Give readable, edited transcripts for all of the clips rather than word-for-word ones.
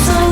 So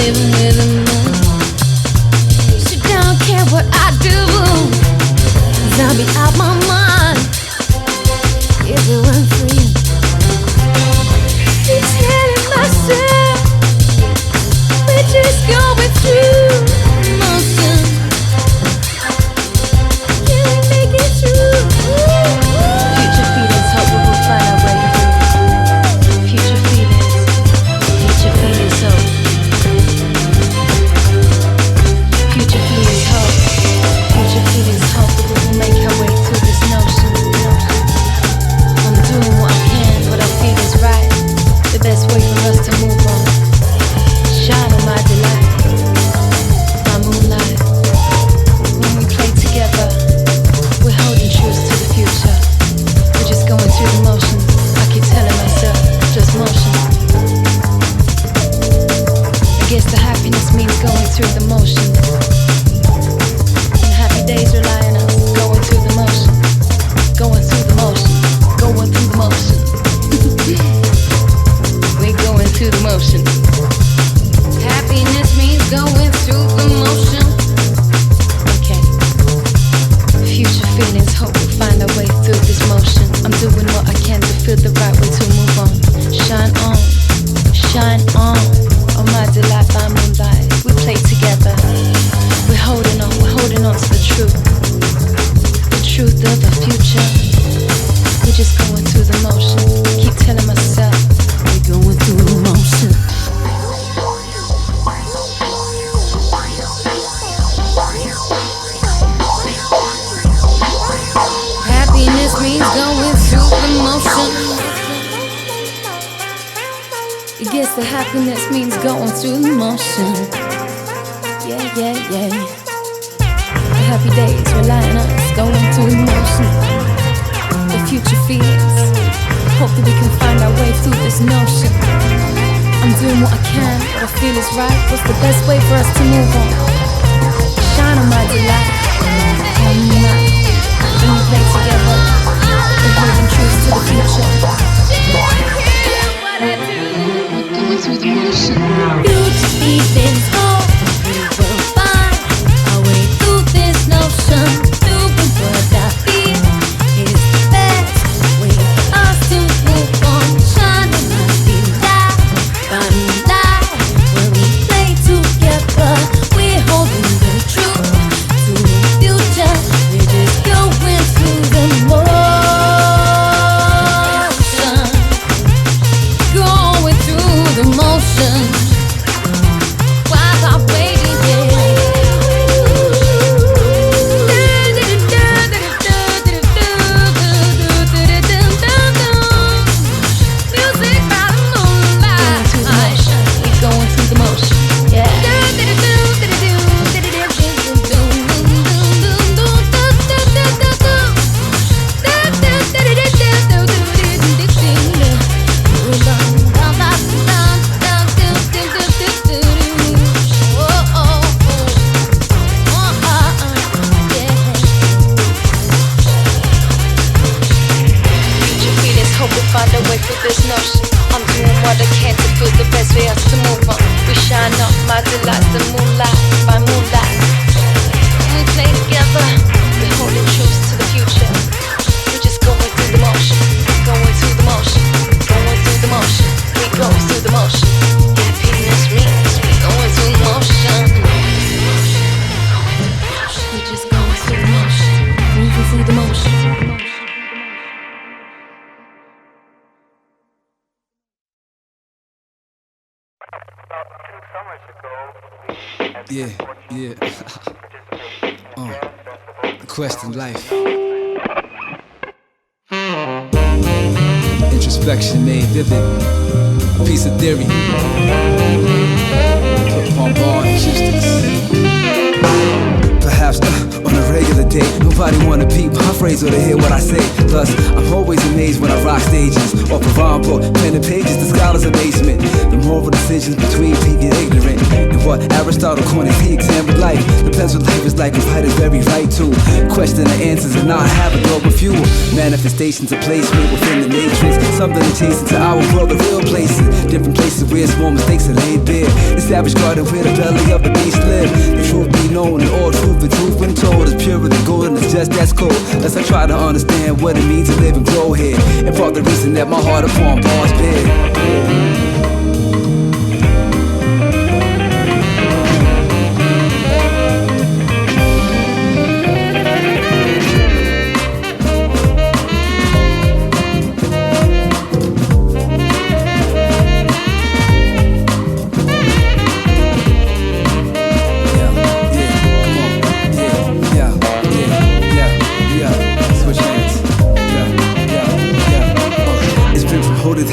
living with the moon. She don't care what I do, 'cause I'll be out my mind if it weren't for you. Keep telling myself we're just going through emotion. Can we make it true? Future feelings, hope we will find our way through. Future feelings, hope. Future feelings, hope. Future feelings, hope that we will make our way through this notion. I'm doing what I can, what I feel is right. The best way for us to move on. Shine on my delight, my moonlight. When we play together, we're holding truths to the future. We're just going through the motions. I keep telling myself, just motion. I guess the happiness means going through the motion. And happy days rely on us going through the motion. Going through the motion. Going through the motion. We're going through the motion. Happiness means going through the motion. Okay. Future feelings, hope we'll find our way through this motion. I'm doing what I can to feel the right way to move on. Shine on, shine on my delight by moonlight. We play together. We're holding on to the truth of the future. We're just going through the motion. Keep telling myself we're going through the motion. Happiness means going through the motion. I guess the happiness means going through the motion. Yeah, yeah, yeah. The happy days rely on us going through the motion. The future feelings, hope that we can find our way through this notion. I'm doing what I can, what I feel is right. What's the best way for us to move on? Shine on my delight, on my. When we play together, we're holding truths to the future. Going through the motion. Future feelings, hope we will find our way through this notion. Doing what I feel is the best way for us to move on. Shining my delight, finding light. When we play together, we're holding the truth to the future. We're just going through the motion. Going through the motion. While I'm waiting, music by the moonlight. We're going through the motion. Yeah. Find a way through this notion. I'm doing what I can to feel the best way us to move on. We shine up my delights, the moonlight by moonlight. We play together. We're holding truths to the future. We're just going through the motion. Going through the motion. Going through the motion. We go through the motion. Happiness means we're going through the motion. We're just going through the motion. Moving through the motion. Yeah. Question life. Introspection made vivid. A piece of theory. Put upon bar existence. Perhaps on a regular day, nobody wanna peep my phrase or to hear what I say. Plus, I'm always amazed when I rock stages or provide book, pen and pages, the scholar's amazement. The moral decisions between deep and ignorant. And what Aristotle coined as the exam of life. Depends what life is like, a writer's very right to question the answers and not have a dog with fuel. Manifestations of placement within the matrix, something that takes into our world, the real places. Different places where small mistakes are laid bare. The savage garden where the belly of the beast live. The truth be known and all truth, the truth when told is purer than gold and it's just as cold. As I try to understand what it means to live and grow here, and for the reason that my heart upon bars bear.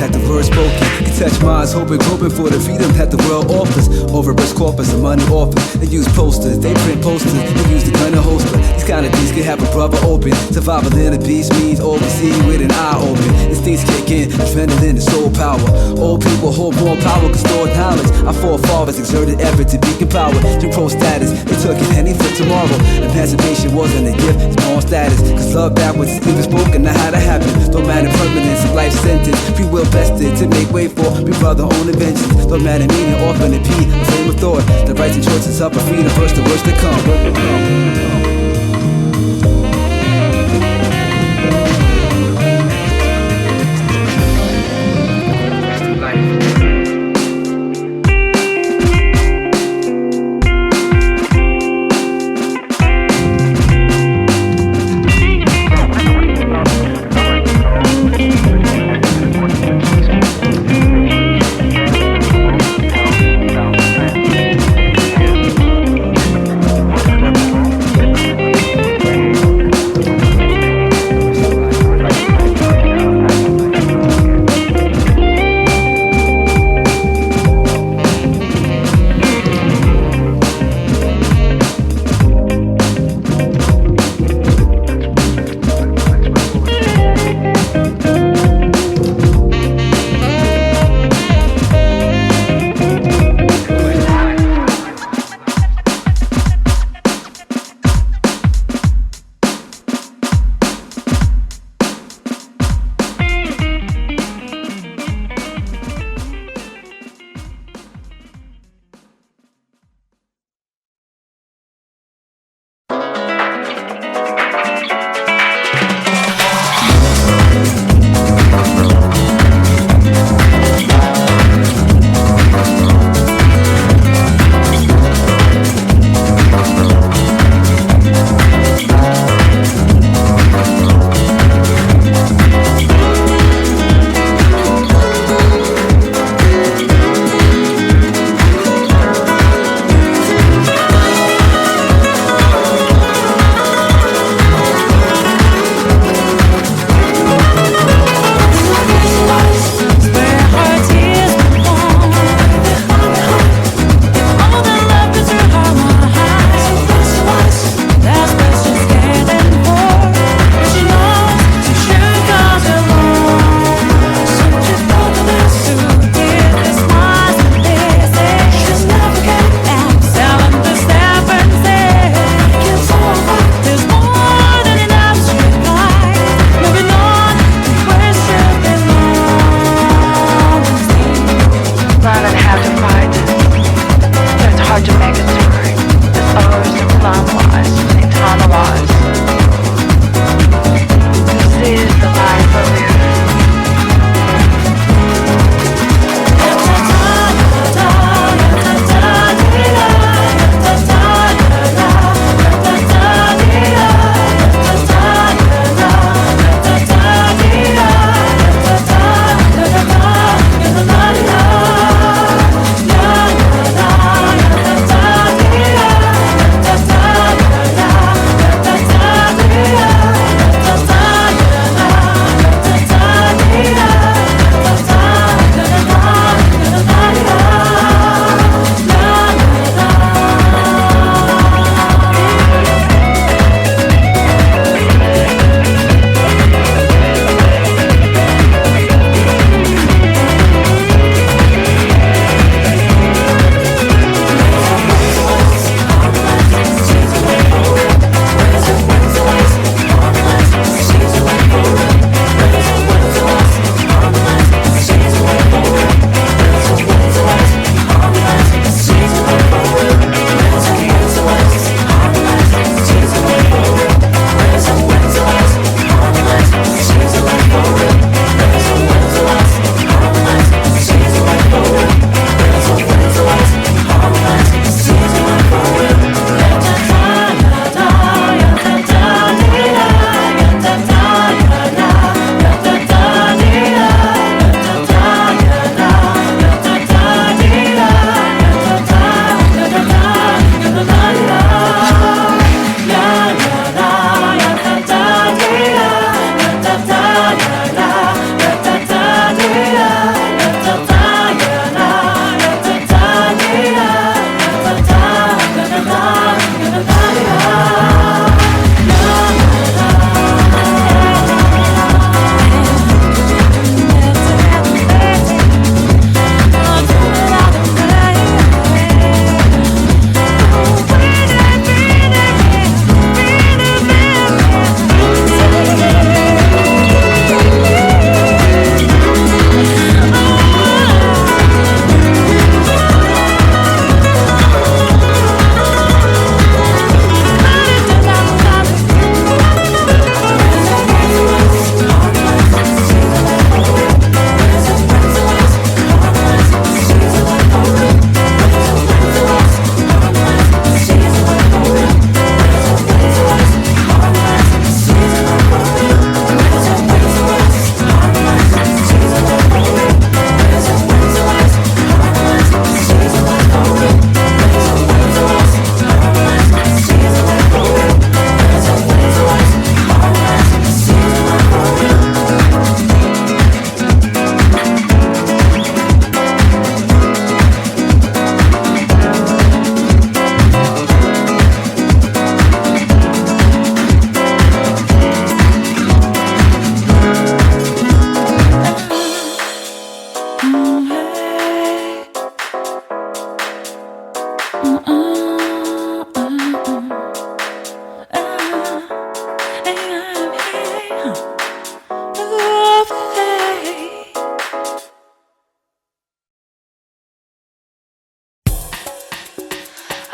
That the word spoken can touch minds, hoping for the freedom that the world offers. Over breast corpus and money offers. They use posters, they print posters, they use the gun and holster. These kind of things can have a brother open. Survival in a beast means always see with an eye open. Instincts kick in, adrenaline and soul power. Old people hold more power, can store knowledge. Our forefathers exerted effort to be empowered. Jim Crow status, they took it and they flipped tomorrow. Emancipation wasn't a gift, it's born status. Cause love backwards is even spoken, not how to happen. Don't matter permanence, life sentence. Free will vested to make way for we brother own inventions. Don't matter meaning, often and P, a frame of thought. The rights and choices up for freedom, first the worst to come.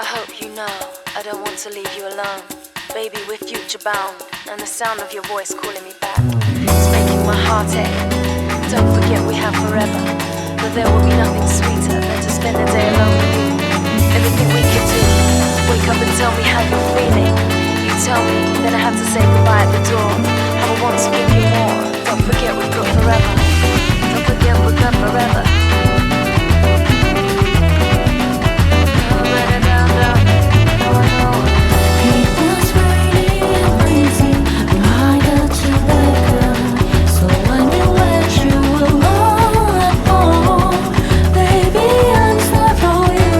hope you know I don't want to leave you alone. Baby, we're future bound, and the sound of your voice calling me back, it's making my heart ache. Don't forget we have forever, but there will be nothing sweeter than to spend the day alone with you. Everything we can do, wake up and tell me how you're feeling. You tell me, then I have to say goodbye at the door. How I want to give you more. Don't forget we've got forever. Don't forget we've got forever. Baby, I'm sorry for you.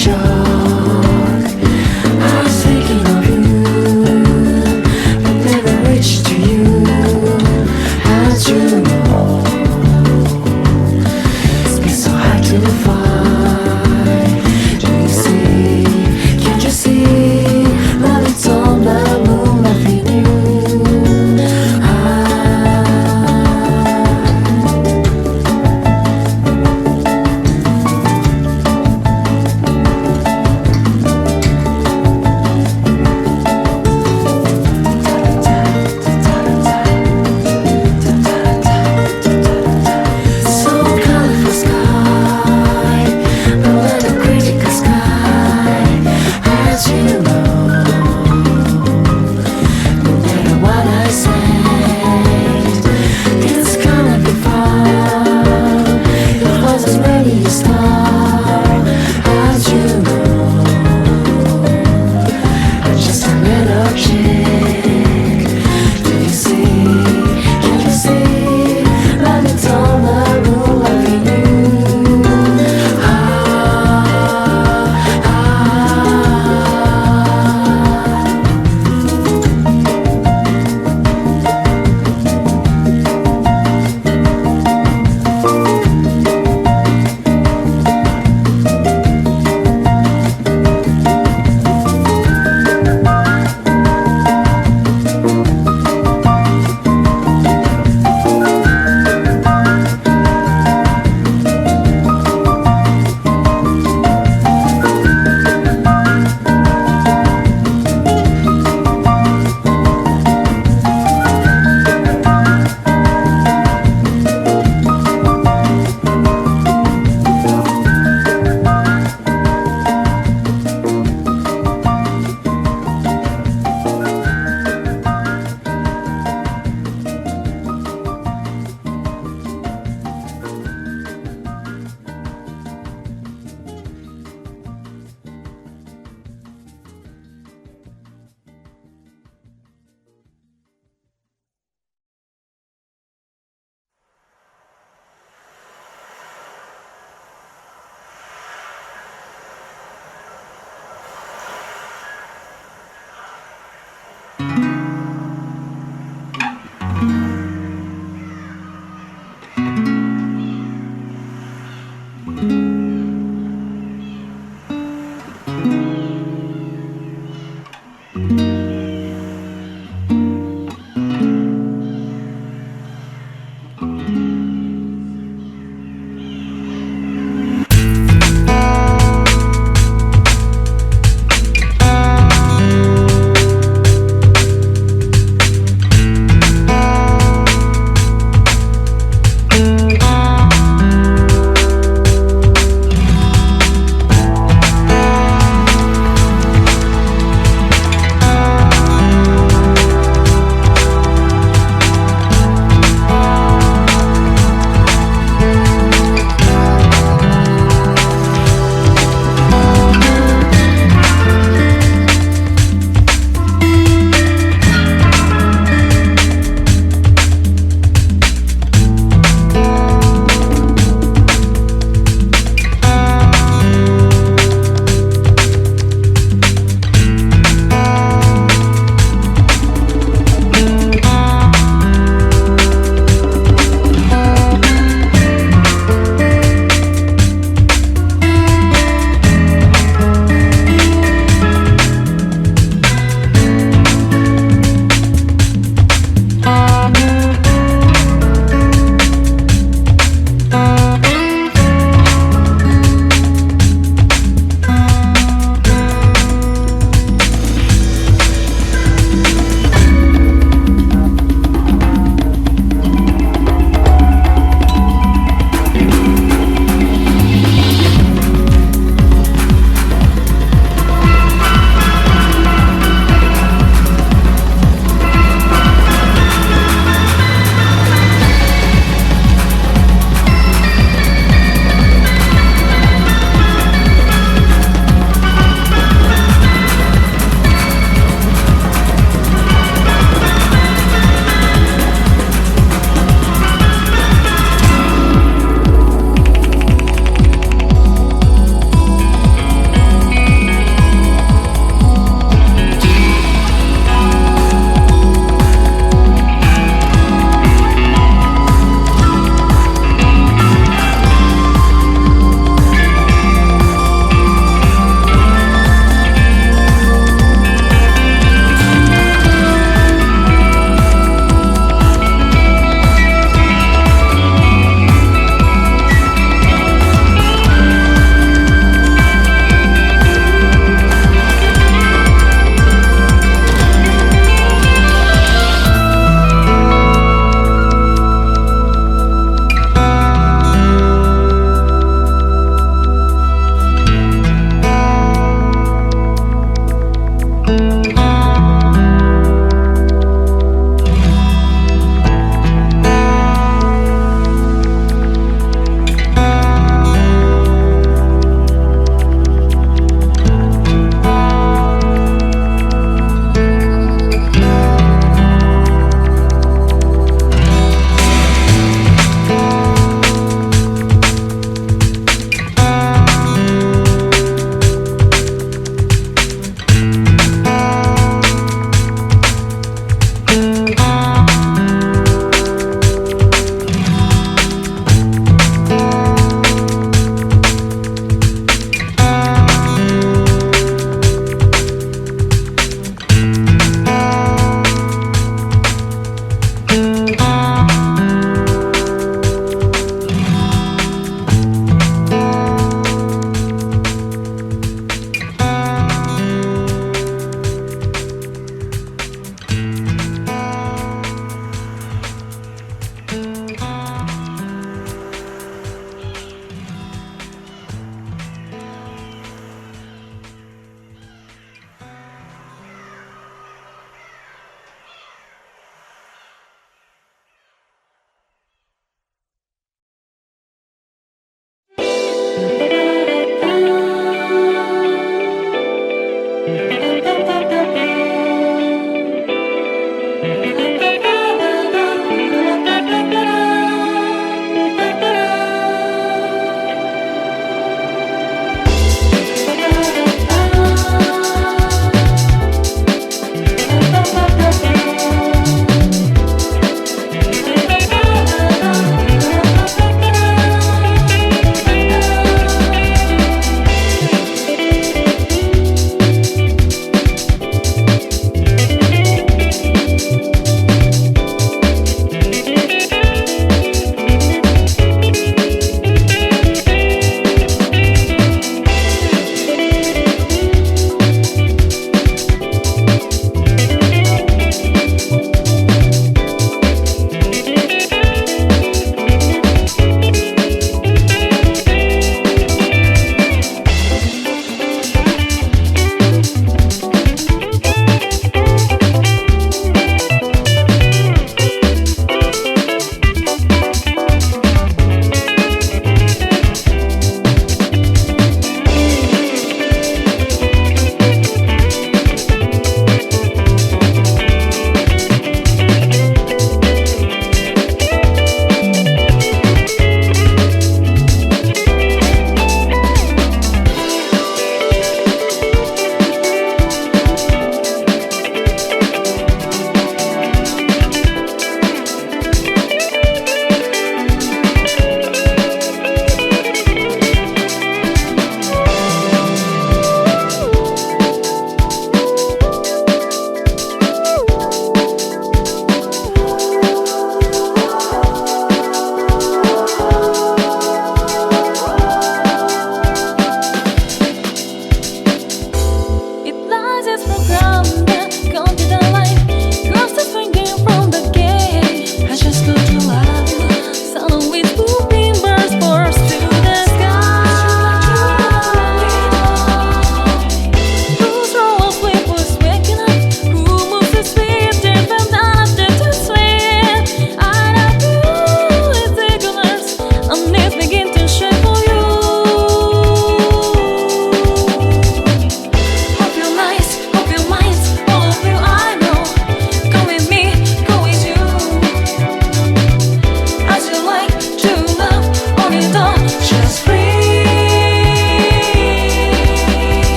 shock. I was thinking of you, but never reached to you. How'd you know? It's been so hard to find. Do you see? Can't you see? Love it's on the moon, nothing new.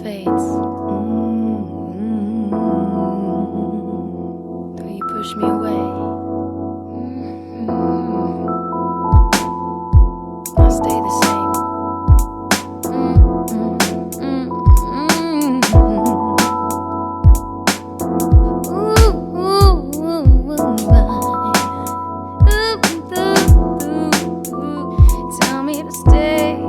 fades. Though you push me away, I stay the same. Tell me to stay.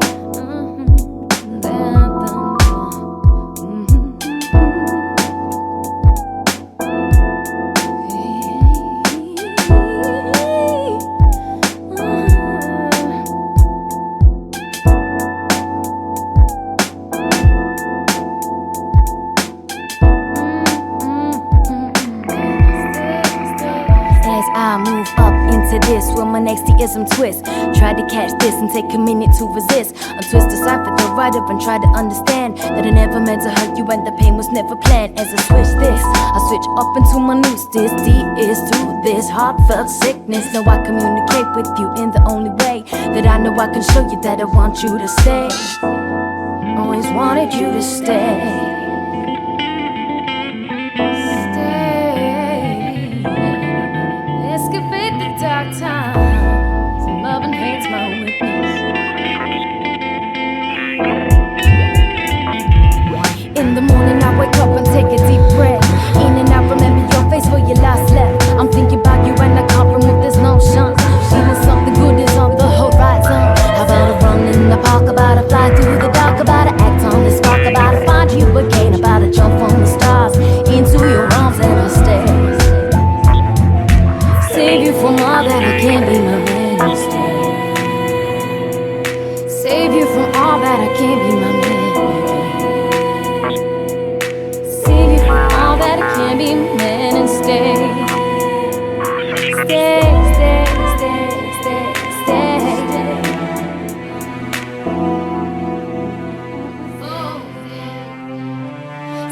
I move up into this with my next theism twist. Try to catch this and take a minute to resist. Untwist, decipher the write up and try to understand that I never meant to hurt you and the pain was never planned. As I switch this, I switch up into my new stitch. D is through this heartfelt sickness. Now I communicate with you in the only way that I know I can show you that I want you to stay. Always wanted you to stay. Dark times, love and hate's my witness. In the morning I wake up and take a deep breath. In and out, remember your face for your last left. I'm thinking about you and I can't remove this notion. Feeling something good is on the horizon. How about a run in the park, about to fly through the dark, about to act on the spark, about to find you again, about to jump from the stars into your arms and I stay. Save you from all that I can't be my man instead. Save you from all that I can't be my man. Save you from all that I can't be my man and stay. Stay, stay, stay, stay, stay.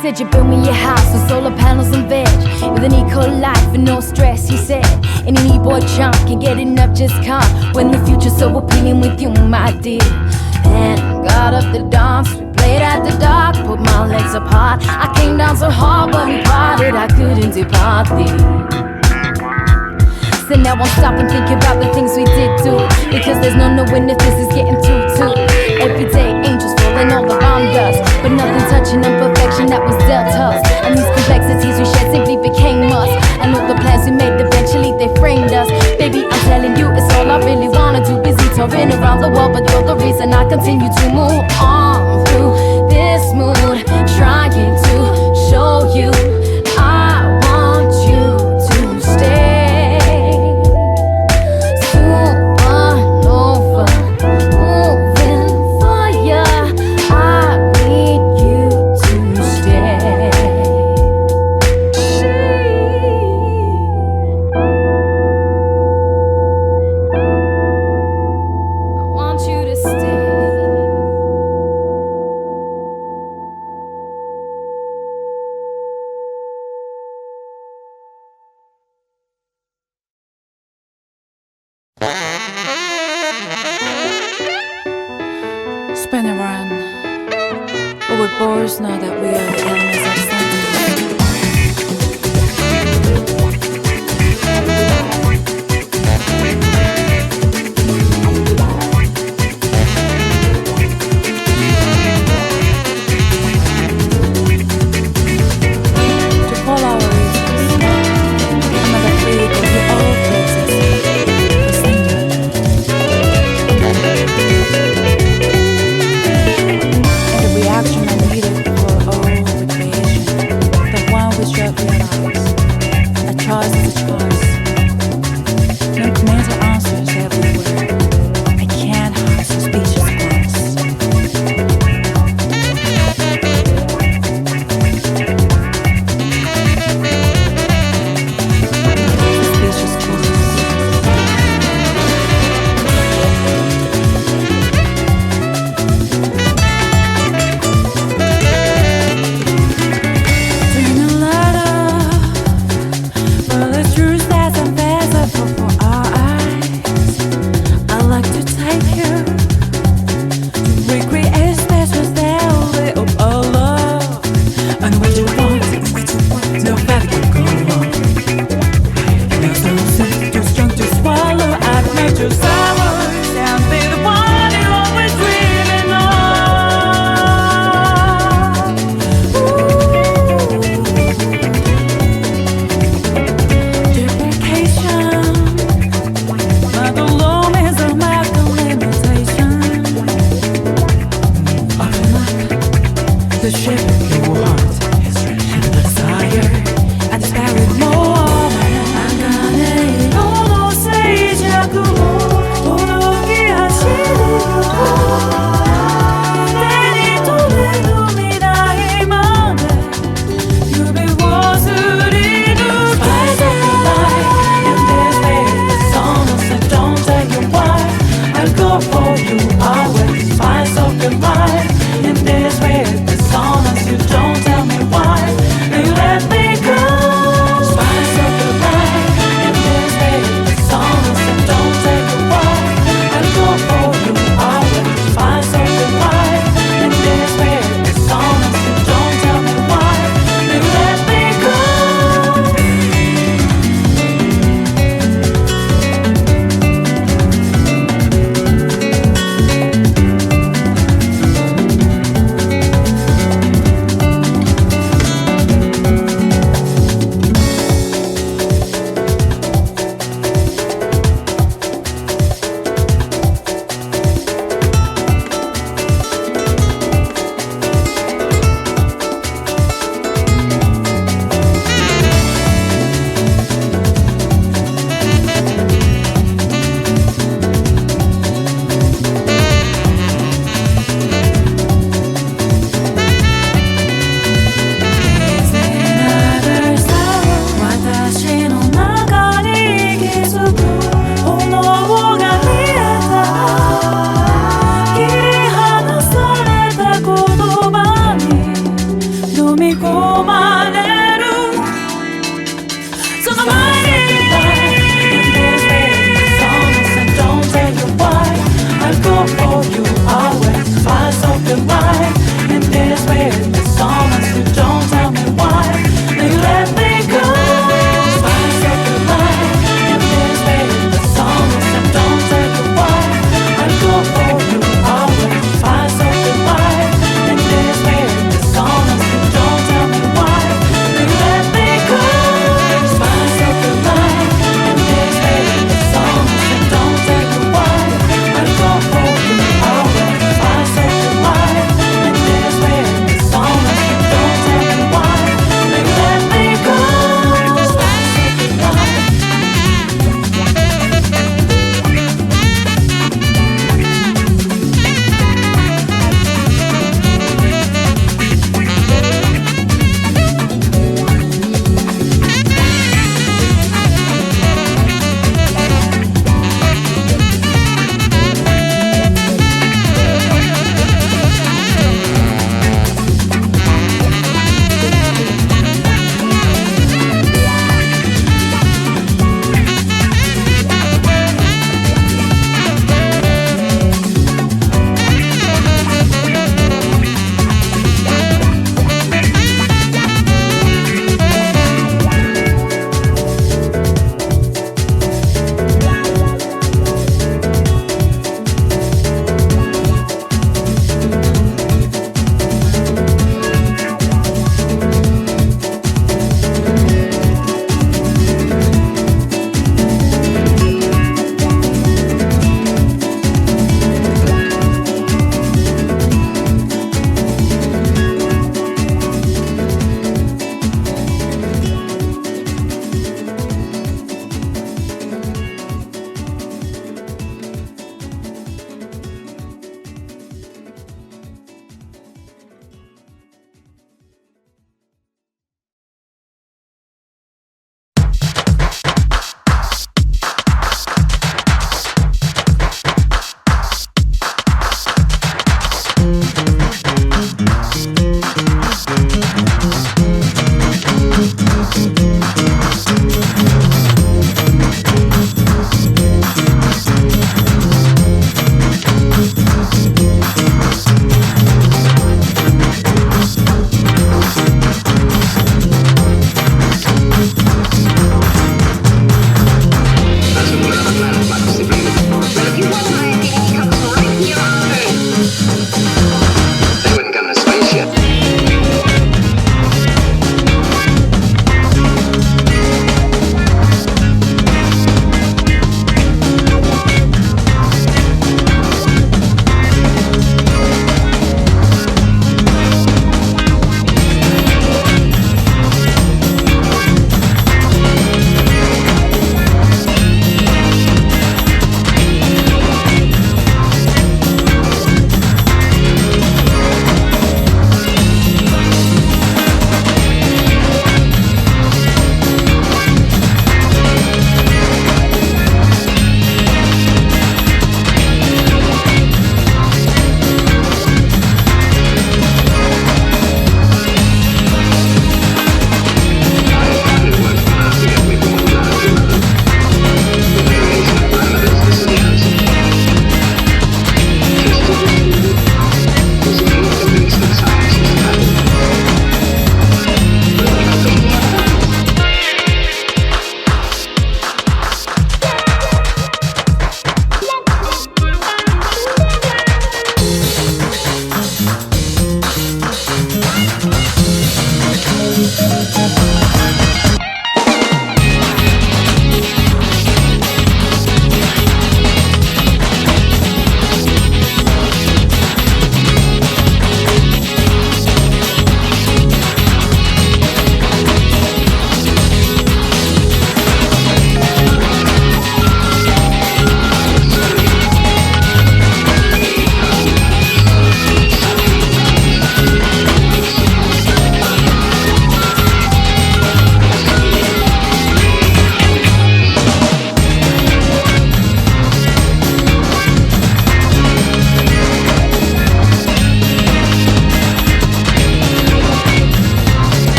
Said you built me your house with solar panels and veg, with an eco life and no stress, he said. Any boy chump can get enough, just come when the future's so appealing with you, my dear. And got up the dance, we played at the dark, put my legs apart. I came down so hard, but we parted, I couldn't depart thee. So now I'll stop and think about the things we did do, because there's no knowing if this is getting too every day angels falling all around us, but nothing touching imperfection that was dealt us. And these complexities we shared simply became us, and all the plans we made eventually they framed us. Baby, I'm telling you, it's all I really wanna do. Busy touring around the world, but you're the reason I continue to move on through this mood, trying to show you I want you to stay. Spin around. But we're boys now that we are enemies of to follow our reasons, another fleet of the old places, the same. And the reaction I needed for all the creation. The ship in your heart is in the desire and desperate more. 안간의 너도 세이자고 모르게 하시는 for you always find something right in this way. The song as you don't tell me why you let me go. Find something right in this way. The song as you don't tell me why I go for you always find something right in this way. The song as you don't tell me why you let me go. For you always find something right in this way. The song